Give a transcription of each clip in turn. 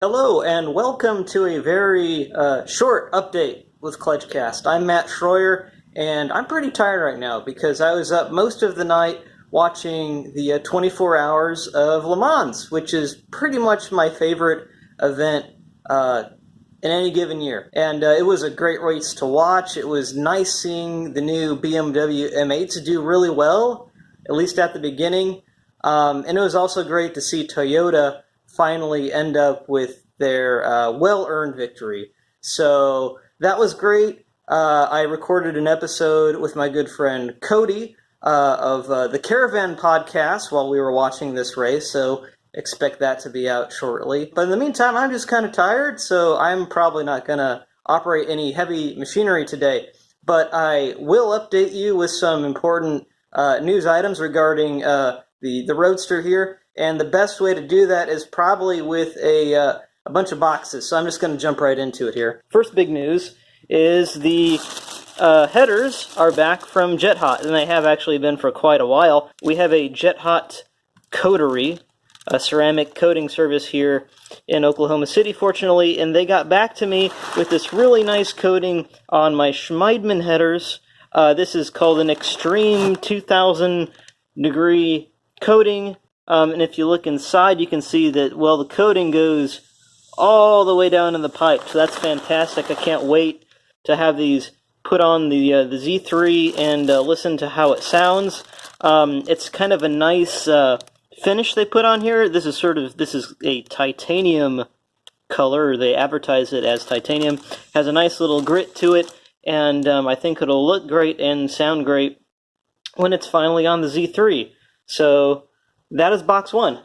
Hello and welcome to a very short update with Clutchcast. I'm Matt Schroyer and I'm pretty tired right now because I was up most of the night watching the 24 hours of Le Mans, which is pretty much my favorite event in any given year. And it was a great race to watch. It was nice seeing the new BMW M8s do really well, at least at the beginning. And it was also great to see Toyota finally end up with their well-earned victory. So that was great. I recorded an episode with my good friend Cody of the Caravan podcast while we were watching this race, so expect that to be out shortly. But in the meantime, I'm just kind of tired, so I'm probably not going to operate any heavy machinery today. But I will update you with some important news items regarding the Roadster here. And the best way to do that is probably with a bunch of boxes. So I'm just going to jump right into it here. First big news is the headers are back from Jet Hot, and they have actually been for quite a while. We have a Jet Hot coterie, a ceramic coating service here in Oklahoma City, fortunately, and they got back to me with this really nice coating on my Schmeidman headers. This is called an Extreme 2000 degree coating. And if you look inside, you can see that, well, the coating goes all the way down in the pipe. So that's fantastic. I can't wait to have these put on the Z3 and listen to how it sounds. It's kind of a nice finish they put on here. This is a titanium color. They advertise it as titanium. Has a nice little grit to it, and I think it'll look great and sound great when it's finally on the Z3. So that is box one.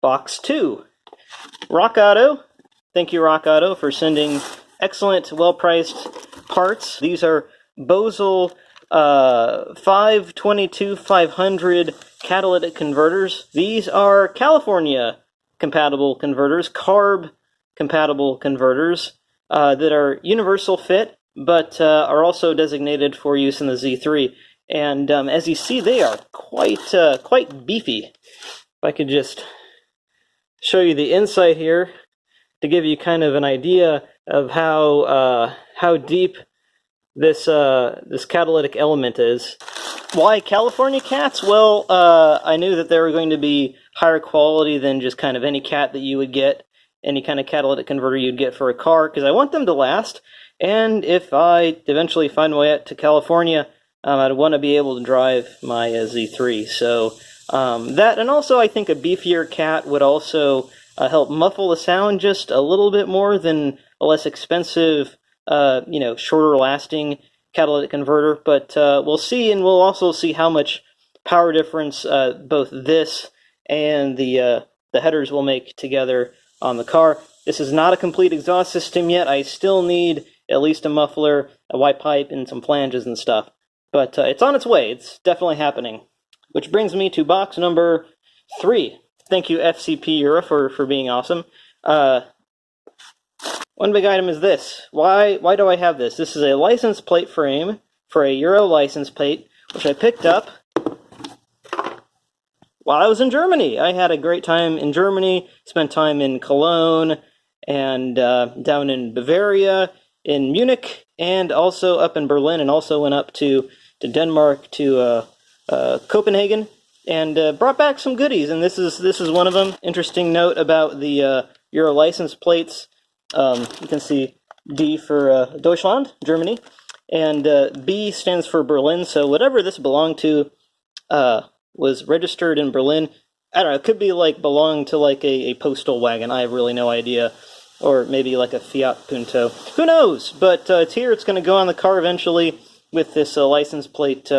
Box two. Rock Auto. Thank you, Rock Auto, for sending excellent, well-priced parts. These are Bosel 522-500 catalytic converters. These are California-compatible converters, CARB-compatible converters that are universal fit, but are also designated for use in the Z3. And as you see, they are quite beefy. If I could just show you the inside here to give you kind of an idea of how deep this catalytic element is. Why California cats? Well, I knew that they were going to be higher quality than just kind of any cat that you would get, any kind of catalytic converter you'd get for a car, because I want them to last. And if I eventually find my way out to California, I'd want to be able to drive my Z3. So that, and also I think a beefier cat would also help muffle the sound just a little bit more than a less expensive, shorter lasting catalytic converter. But we'll see, and we'll also see how much power difference both this and the headers will make together on the car. This is not a complete exhaust system yet. I still need at least a muffler, a white pipe, and some flanges and stuff. But it's on its way. It's definitely happening. Which brings me to box number 3. Thank you, FCP Euro, for being awesome. One big item is this. Why do I have this? This is a license plate frame for a Euro license plate, which I picked up while I was in Germany. I had a great time in Germany, spent time in Cologne, and down in Bavaria, in Munich, and also up in Berlin, and also went up to Denmark, to Copenhagen, and brought back some goodies, and this is one of them. Interesting note about the Euro license plates. You can see D for Deutschland, Germany, and B stands for Berlin, so whatever this belonged to was registered in Berlin. I don't know, it could be like belonged to like a postal wagon, I have really no idea. Or maybe like a Fiat Punto. Who knows? But it's here. It's going to go on the car eventually with this license plate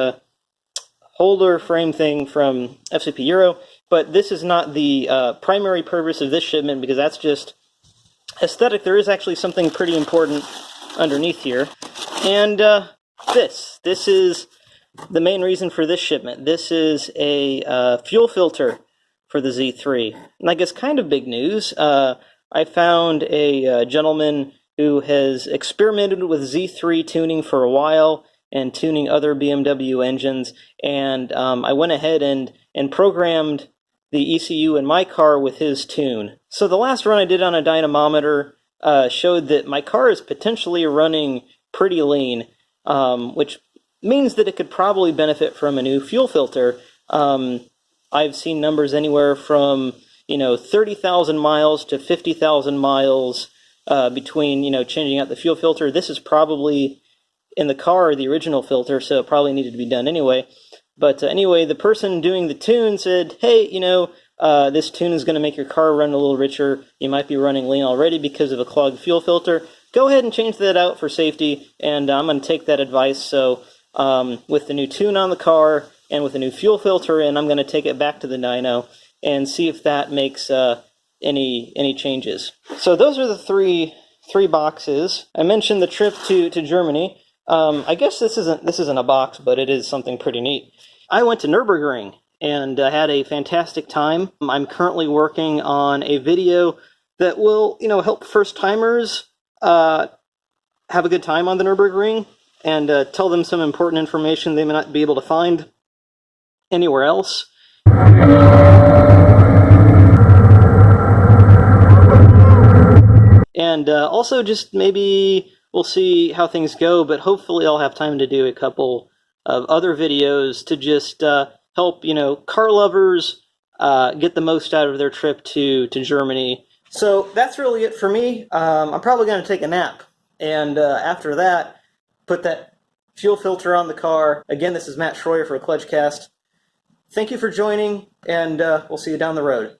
holder frame thing from FCP Euro. But this is not the primary purpose of this shipment, because that's just aesthetic. There is actually something pretty important underneath here. And this is the main reason for this shipment. This is a fuel filter for the Z3. And I guess kind of big news. I found a gentleman who has experimented with Z3 tuning for a while and tuning other BMW engines, and I went ahead and programmed the ECU in my car with his tune. So the last run I did on a dynamometer showed that my car is potentially running pretty lean, which means that it could probably benefit from a new fuel filter. I've seen numbers anywhere from 30,000 miles to 50,000 miles between changing out the fuel filter. This is probably in the car the original filter, so it probably needed to be done anyway. But anyway, the person doing the tune said, hey, this tune is going to make your car run a little richer. You might be running lean already because of a clogged fuel filter. Go ahead and change that out for safety, and I'm going to take that advice. So with the new tune on the car and with a new fuel filter in, I'm going to take it back to the dyno and see if that makes any changes. So those are the three boxes. I mentioned the trip to Germany. I guess this isn't a box, but it is something pretty neat. I went to Nürburgring and had a fantastic time. I'm currently working on a video that will, help first-timers have a good time on the Nürburgring and tell them some important information they may not be able to find anywhere else. And also just maybe we'll see how things go, but hopefully I'll have time to do a couple of other videos to just help, car lovers get the most out of their trip to Germany. So that's really it for me. I'm probably going to take a nap, and after that, put that fuel filter on the car. Again, this is Matt Schroyer for CledgeCast. Thank you for joining, and we'll see you down the road.